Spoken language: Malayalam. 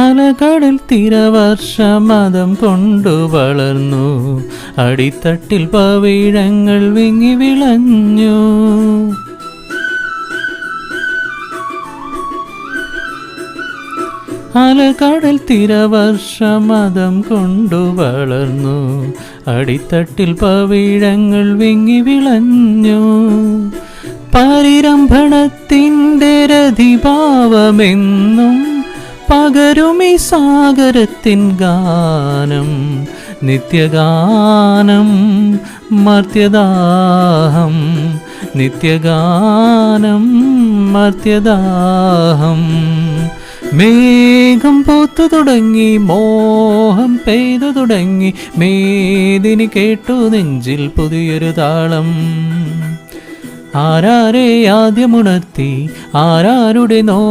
അലകടൽ തിരവർഷമതം കൊണ്ടു വളർന്നു, അടിത്തട്ടിൽ പവിഴങ്ങൾ വിങ്ങി വിളഞ്ഞു. അലകടൽ തിരവർഷമതം കൊണ്ടു വളർന്നു, അടിത്തട്ടിൽ പവിഴങ്ങൾ വിങ്ങി വിളഞ്ഞു. പരിരംഭണത്തിൻ്റെ രതിഭാവമെന്നും പകരുമീ സാഗരത്തിൻ ഗാനം, നിത്യഗാനം മർത്യദാഹം, നിത്യഗാനം മർത്യദാഹം. മേഘം പൂത്തു തുടങ്ങി, മോഹം പെയ്തു തുടങ്ങി, മേദിനി കേട്ടു നെഞ്ചിൽ പുതിയൊരു താളം. ആരാരെ ആദ്യമുണർത്തി, ആരാരുടെ